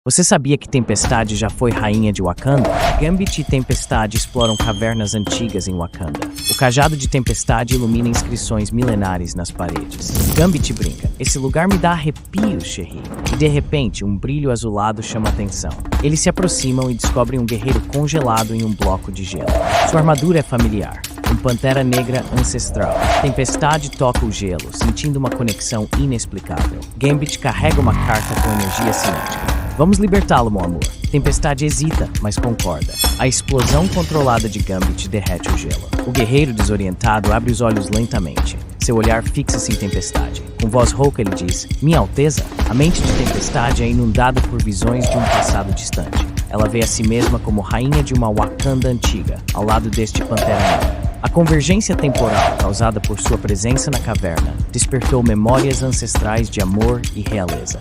Você sabia que Tempestade já foi rainha de Wakanda? Gambit e Tempestade exploram cavernas antigas em Wakanda. O cajado de Tempestade ilumina inscrições milenares nas paredes. Gambit brinca: esse lugar me dá arrepios, Sherry. E de repente, um brilho azulado chama atenção. Eles se aproximam e descobrem um guerreiro congelado em um bloco de gelo. Sua armadura é familiar. Um pantera negra ancestral. Tempestade toca o gelo, sentindo uma conexão inexplicável. Gambit carrega uma carta com energia cinética. Vamos libertá-lo, meu amor. Tempestade hesita, mas concorda. A explosão controlada de Gambit derrete o gelo. O guerreiro desorientado abre os olhos lentamente. Seu olhar fixa-se em Tempestade. Com voz rouca ele diz: Minha Alteza? A mente de Tempestade é inundada por visões de um passado distante. Ela vê a si mesma como rainha de uma Wakanda antiga, ao lado deste pantera negra. A convergência temporal causada por sua presença na caverna despertou memórias ancestrais de amor e realeza.